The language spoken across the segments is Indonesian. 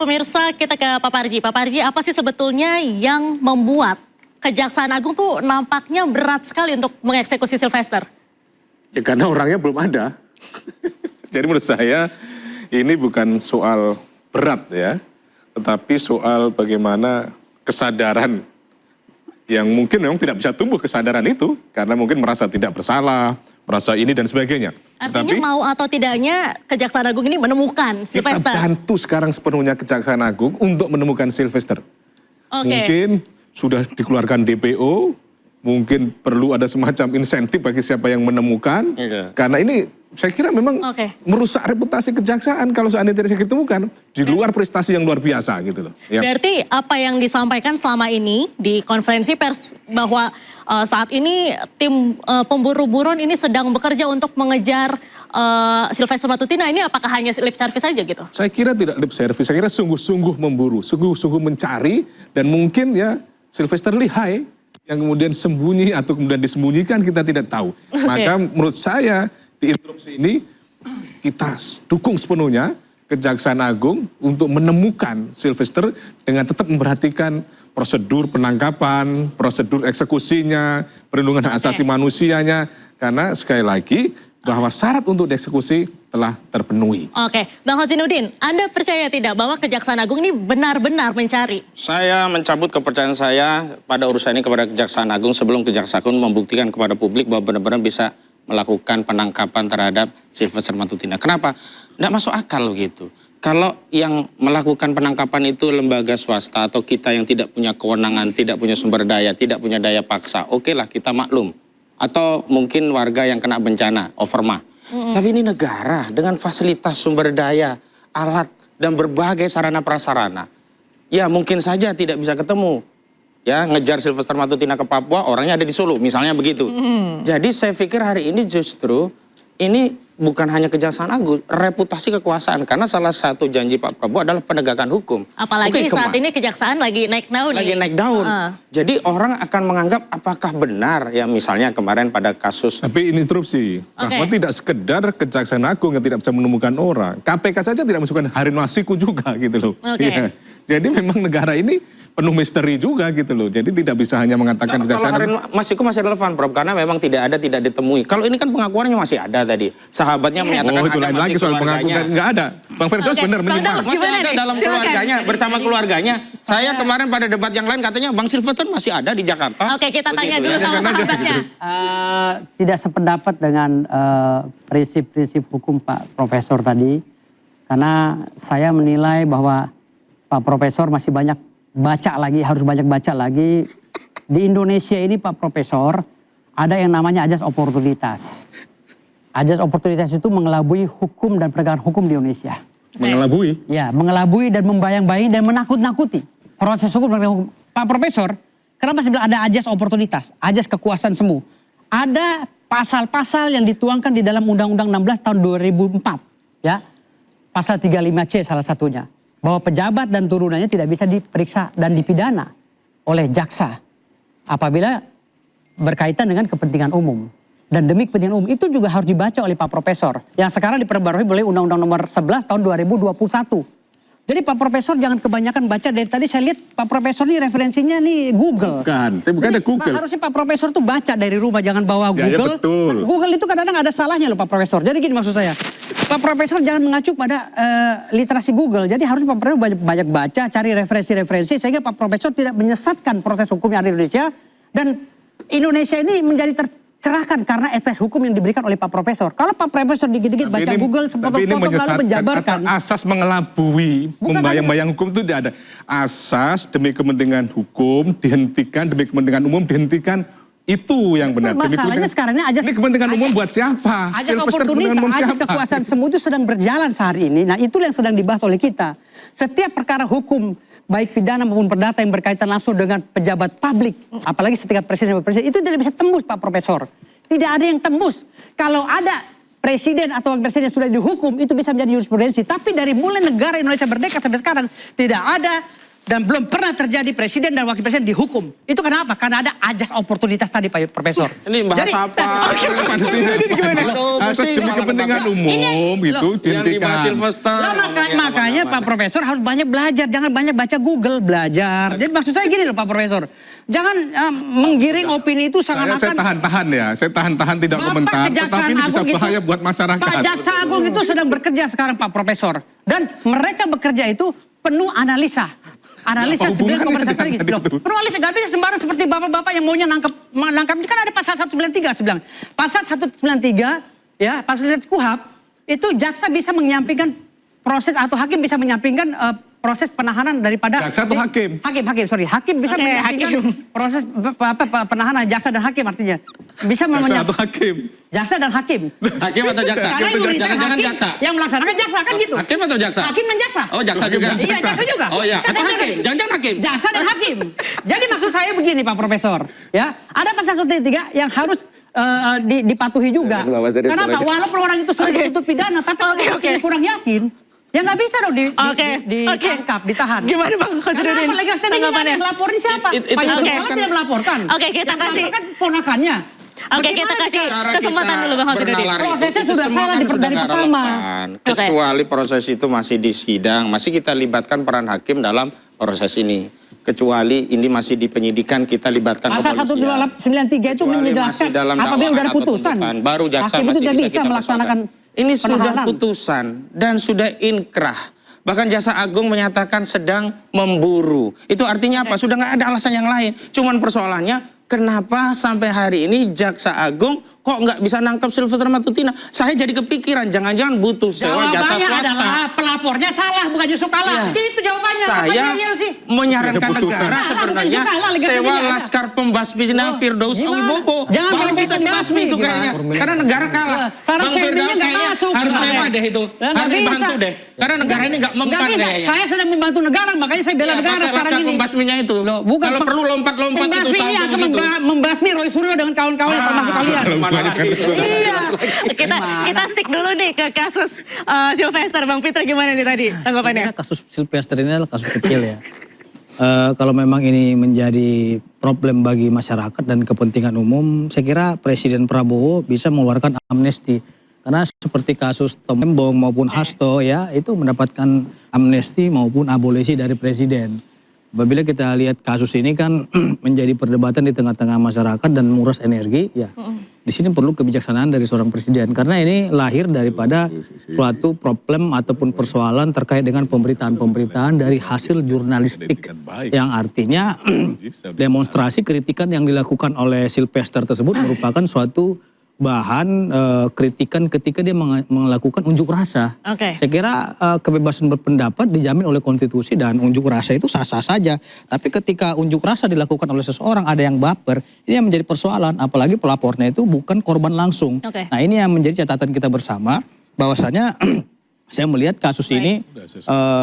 pemirsa, kita ke Pak Parji. Pak Parji, apa sih sebetulnya yang membuat Kejaksaan Agung tuh nampaknya berat sekali untuk mengeksekusi Sylvester? Ya karena orangnya belum ada. Jadi menurut saya ini bukan soal berat ya, tetapi soal bagaimana kesadaran yang mungkin memang tidak bisa tumbuh kesadaran itu karena mungkin merasa tidak bersalah, merasa ini dan sebagainya. Artinya Tetapi, mau atau tidaknya Kejaksaan Agung ini menemukan Sylvester. kita bantu sekarang sepenuhnya Kejaksaan Agung untuk menemukan Sylvester. Mungkin sudah dikeluarkan DPO, mungkin perlu ada semacam insentif bagi siapa yang menemukan. Karena ini saya kira memang merusak reputasi kejaksaan kalau seandainya tidak ditemukan. Di luar prestasi yang luar biasa gitu loh. Ya. Berarti apa yang disampaikan selama ini di konferensi pers bahwa saat ini tim pemburu buron ini sedang bekerja untuk mengejar Sylvester Matutina, ini apakah hanya lip service saja gitu? Saya kira tidak lip service, saya kira sungguh-sungguh memburu, sungguh-sungguh mencari, dan mungkin ya Sylvester lihai yang kemudian sembunyi atau kemudian disembunyikan kita tidak tahu. Maka menurut saya di interupsi ini kita dukung sepenuhnya Kejaksaan Agung untuk menemukan Sylvester dengan tetap memperhatikan prosedur penangkapan, prosedur eksekusinya, perlindungan hak asasi manusianya, karena sekali lagi bahwa syarat untuk dieksekusi telah terpenuhi. Oke, Bang Husainuddin, Anda percaya tidak bahwa Kejaksaan Agung ini benar-benar mencari? Saya mencabut kepercayaan saya pada urusan ini kepada Kejaksaan Agung sebelum Kejaksaan Agung membuktikan kepada publik bahwa benar-benar bisa melakukan penangkapan terhadap Sylvester Matutina. Kenapa? Tidak masuk akal gitu. Kalau yang melakukan penangkapan itu lembaga swasta atau kita yang tidak punya kewenangan, tidak punya sumber daya, tidak punya daya paksa, oke lah kita maklum. Atau mungkin warga yang kena bencana, overmah. Tapi ini negara dengan fasilitas sumber daya, alat, dan berbagai sarana prasarana. Ya mungkin saja tidak bisa ketemu. Ya ngejar Sylvester Matutina ke Papua, orangnya ada di Solo, misalnya begitu. Jadi saya pikir hari ini justru ini bukan hanya Kejaksaan Agung, reputasi kekuasaan. Karena salah satu janji Pak Prabowo adalah penegakan hukum. Apalagi saat ini Kejaksaan lagi naik daun. Lagi naik daun. Jadi orang akan menganggap apakah benar ya misalnya kemarin pada kasus. Tapi ini interupsi, bahwa tidak sekedar Kejaksaan Agung yang tidak bisa menemukan orang. KPK saja tidak masukkan Harun Masiku juga gitu loh. Ya. Jadi memang negara ini penuh misteri juga gitu loh. Jadi tidak bisa hanya mengatakan Kejaksaan Agung. Kalau Harun Masiku masih relevan, Prof. Karena memang tidak ditemui. Kalau ini kan pengakuannya masih ada tadi. Sahabatnya menyatakan itu lain lagi soal pengakuan nggak ada. Bang Firdaus benar menyimpang. Masih ada dalam keluarganya, bersama keluarganya. Saya kemarin pada debat yang lain katanya Bang Sylvester masih ada di Jakarta. Oke, kita tanya dulu sama sahabatnya. Tidak sependapat dengan prinsip-prinsip hukum Pak Profesor tadi. Karena saya menilai bahwa Pak Profesor masih banyak baca lagi, harus banyak baca lagi. Di Indonesia ini Pak Profesor, ada yang namanya ajas oportunitas. Ajas oportunitas itu mengelabui hukum dan penegakan hukum di Indonesia. Mengelabui? Ya, mengelabui dan membayang-bayangi dan menakut-nakuti proses hukum dan hukum. Pak Profesor, kenapa saya bilang ada ajas oportunitas, ajas kekuasaan semu? Ada pasal-pasal yang dituangkan di dalam Undang-Undang 16 tahun 2004. Ya, pasal 35C salah satunya. Bahwa pejabat dan turunannya tidak bisa diperiksa dan dipidana oleh jaksa apabila berkaitan dengan kepentingan umum. Dan demi kepentingan umum itu juga harus dibaca oleh Pak Profesor. Yang sekarang diperbarui oleh Undang-Undang nomor 11 tahun 2021. Jadi Pak Profesor jangan kebanyakan baca. Dari tadi saya lihat Pak Profesor ini referensinya nih Google. Bukan, saya bukan ada Google. Harusnya Pak Profesor tuh baca dari rumah, jangan bawa Google. Ya, betul. Nah, Google itu kadang-kadang ada salahnya loh Pak Profesor. Jadi gini maksud saya. Pak Profesor jangan mengacu pada literasi Google. Jadi harusnya Pak Profesor banyak baca, cari referensi-referensi sehingga Pak Profesor tidak menyesatkan proses hukum yang ada di Indonesia. Dan Indonesia ini menjadi tercerahkan karena advice hukum yang diberikan oleh Pak Profesor. Kalau Pak Profesor dikit-dikit baca Google, sepotong-potong lalu menjabarkan. Asas mengelabui, membayang-bayang hukum itu tidak ada. Asas demi kepentingan hukum dihentikan, demi kepentingan umum dihentikan. Itu yang benar. Masalahnya sekarang ini kepentingan umum buat siapa? Ajas oportunitas, ajas kekuasaan semu itu sedang berjalan sehari ini. Nah itulah yang sedang dibahas oleh kita. Setiap perkara hukum, baik pidana maupun perdata yang berkaitan langsung dengan pejabat publik, apalagi setingkat presiden dan presiden, itu tidak bisa tembus Pak Profesor. Tidak ada yang tembus. Kalau ada presiden atau presiden yang sudah dihukum, itu bisa menjadi jurisprudensi. Tapi dari mulai negara Indonesia merdeka sampai sekarang, tidak ada dan belum pernah terjadi presiden dan wakil presiden dihukum. Itu kenapa? Karena ada ajas oportunitas tadi Pak Profesor. Ini bahas apa? Asas demi kepentingan umum itu Yang dibahas dihentikan. Sylvester. Lah, makanya Pak Profesor harus banyak belajar, jangan banyak baca Google, belajar. Jadi maksud saya gini loh Pak Profesor, jangan menggiring opini itu Saya seakan-akan tahan-tahan ya, saya tahan-tahan tidak Bapak komentar, Kejaksaan tetapi ini bisa Agung itu- bahaya buat masyarakat. Pak Jaksa Agung itu sedang bekerja sekarang Pak Profesor, dan mereka bekerja itu penuh analisa. Analisa Apa hubungannya sebenarnya dengan gitu. Loh, itu? penuh analisa, gak bisa sembarang seperti bapak-bapak yang maunya nangkap. Kan ada pasal 193 saya bilang. Pasal 193 ya, pasal 193 KUHP itu jaksa bisa menyampingkan proses atau hakim bisa menyampingkan proses penahanan daripada Jaksa atau hakim? Hakim bisa Oke, menyampingkan hakim. proses penahanan jaksa dan hakim artinya. Bisa Jaksa atau hakim? jaksa dan hakim. Hakim atau jaksa? Karena yang memerintahkan Jangan-jangan hakim, jaksa. yang melaksanakan jaksa kan gitu. Hakim atau jaksa? Hakim dan jaksa. Oh, jaksa juga. Iya, jaksa juga. Oh iya, Kan atau saya hakim? bilang Jangan-jangan hakim? Jaksa dan hakim. Jadi maksud saya begini Pak Profesor, ya ada pasal 193 yang harus dipatuhi juga. Kenapa? Walaupun orang itu sudah dituntut pidana, tapi kalau hakimnya kurang yakin, ya nggak bisa dong ditangkap, ditahan. Gimana Bang Khosrudin? Kenapa legal standing Tanggapannya? yang melaporin siapa? Itu Pak Yusuf oke. Kala tidak melaporkan. Oke, kita Yang kasih. melaporkan ponakannya. Oke, kita Bagaimana kasih Cara kesempatan dulu Bang Khosrudin. bernalar itu, Prosesnya itu sudah semua salah kan dari sudah nggak pertama. relevan. Kecuali proses itu masih di sidang, masih kita libatkan peran hakim dalam proses ini. Kecuali ini masih di penyidikan, kita libatkan Pasal kepolisian. 193 itu Kecuali menjelaskan masih dalam apabila dakwaan udah ada atau putusan, tuntutan, baru jaksa hakim itu masih tidak bisa bisa kita melaksanakan persoalkan. Ini sudah penahanan. putusan dan sudah inkrah. Bahkan Jaksa Agung menyatakan sedang memburu. Itu artinya apa? Sudah nggak ada alasan yang lain. Cuman persoalannya, kenapa sampai hari ini Jaksa Agung kok nggak bisa nangkap Sylvester Matutina? Saya jadi kepikiran, jangan-jangan butuh sewa jasa Jawabannya swasta. adalah pelapornya salah, bukan Yusuf Kala. Ya. Itu jawabannya. Apa Saya ngeyel sih? menyarankan Ada putusan. negara Salah, sebenarnya bukan juga, Liga sewa Tinggi ada. Laskar Pembasmi Firdaus gimana? Awibowo. Jangan Baru sampai bisa dibasmi Pembasmi, itu kayaknya. Karena negara kalah. Sekarang Bang Pembasmi Firdaus nggak kayaknya masuk. harus Gimana? sewa deh itu. Nggak Harus bisa. dibantu deh. Karena negara ini nggak Nggak mempan bisa. kayaknya. Saya sedang membantu negara, makanya saya bela Iya, negara pakai sekarang Laskar ini. Pembasminya itu. Loh, bukan Kalau perlu lompat-lompat itu Pembasmi ini salto akan gitu. membasmi Roy Suryo dengan kawan-kawan termasuk kalian. Mana lagi? Iya. Kita stick dulu nih ke kasus Sylvester. Bang Fitra gimana nih tadi tanggapannya? Karena kasus Sylvester ini adalah kasus kecil ya. Kalau memang ini menjadi problem bagi masyarakat dan kepentingan umum, saya kira Presiden Prabowo bisa mengeluarkan amnesti. Karena seperti kasus Tom Lembong maupun Hasto ya, itu mendapatkan amnesti maupun abolisi dari Presiden. Apabila kita lihat kasus ini kan menjadi perdebatan di tengah-tengah masyarakat dan menguras energi, ya di sini perlu kebijaksanaan dari seorang presiden. Karena ini lahir daripada suatu problem ataupun persoalan terkait dengan pemberitaan-pemberitaan dari hasil jurnalistik. Yang artinya demonstrasi kritikan yang dilakukan oleh Sylvester tersebut merupakan suatu bahan kritikan ketika dia melakukan unjuk rasa. Oke. Saya kira kebebasan berpendapat dijamin oleh konstitusi dan unjuk rasa itu sah-sah saja. Tapi ketika unjuk rasa dilakukan oleh seseorang ada yang baper, ini yang menjadi persoalan. Apalagi pelapornya itu bukan korban langsung. Oke. Nah ini yang menjadi catatan kita bersama bahwasanya saya melihat kasus ini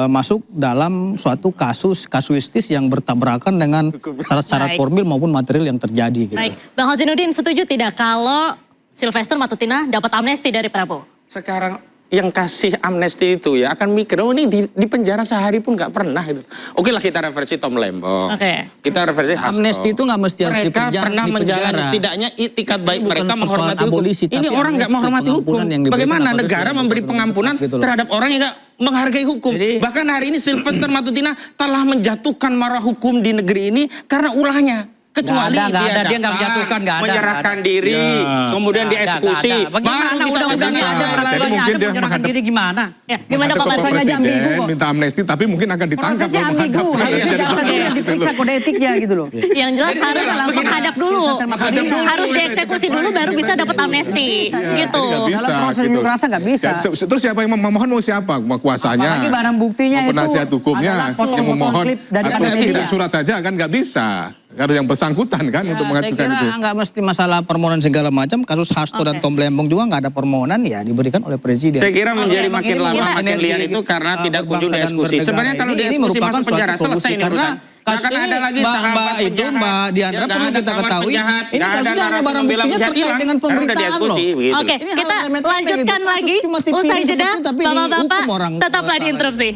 masuk dalam suatu kasus kasuistis yang bertabrakan dengan syarat-syarat Baik. formil maupun material yang terjadi. Gitu. Baik, Bang Khosrudin setuju tidak kalau Sylvester Matutina dapat amnesti dari Prabowo? Sekarang yang kasih amnesti itu ya akan mikir, oh ini di penjara sehari pun nggak pernah itu. Oke lah kita reversi Tom Lembong. Oke. Kita reversi Hasto. Amnesti itu nggak mesti harus Mereka pernah di menjalani penjara. setidaknya itikat baik Ini bukan mereka persoalan menghormati hukum. abolisi, Ini tapi orang nggak amnesti, menghormati hukum. pengampunan yang diberikan Bagaimana apabila negara sudah memberi berpengaruh pengampunan gitu loh. terhadap orang yang nggak menghargai hukum. Jadi- Bahkan hari ini Sylvester Matutina telah menjatuhkan marwah hukum di negeri ini karena ulahnya. Kecuali Nggak ada, dia nggak datang, menjatuhkan, nggak ada, menyerahkan nggak ada. diri, kemudian Nggak ada, dieksekusi, nggak ada. Bagaimana baru bisa undang-undangnya menjadi ada, Jadi peraturannya mungkin ada, dia menyerahkan menghadap- diri gimana? Ya, gimana Menghadap Pak ke Marfan? Presiden, ambigu kok. minta amnesti, tapi mungkin akan ditangkap Prosesnya kalau ambigu, menghadap. harusnya Iya, jaksa gitu yang loh. diperiksa kode etiknya gitu loh. Yang jelas Jadi harus sudah langsung begini. hadap dulu. Menghadap dulu. Harus dieksekusi dulu baru bisa dapat amnesti. Iya, Gitu. jadi nggak bisa, Dalam proses gitu. unjuk rasa nggak bisa. Dan terus siapa yang memohon mau siapa? Mau kuasanya? Apalagi barang buktinya mau itu penasihat hukumnya adalah foto-foto yang memohon klip dari atau media. kirim surat saja kan nggak bisa. Harus yang bersangkutan kan untuk mengajukan saya itu. kira nggak mesti masalah permohonan segala macam. Kasus Hasto dan Oke. Tom Lembong juga nggak ada permohonan ya diberikan oleh presiden. Saya kira menjadi Memang makin ini lama merupakan makin liar energi, itu karena tidak kunjung berbangsa dan dieksekusi. bernegara. Sebenarnya kalau Ini dieksekusi merupakan masuk penjara suatu selesai solusi. ini Karena urusan. kasus Nggak akan ini ada lagi Mbak sahabat itu penjahat. Mbak Diandra Nggak perlu ada kita kawan ketahui. penjahat. Ini Nggak ada kasusnya hanya narasi barang membela buktinya penjahat terkait hilang. dengan Karena udah pemberitaan loh. dieksekusi, begitu Oke, Ini hal kita elemen lanjutkan kasus lagi. cuma tipis Usai seperti jeda, itu, tapi bapak-bapak dihukum orang. tetaplah di interupsi.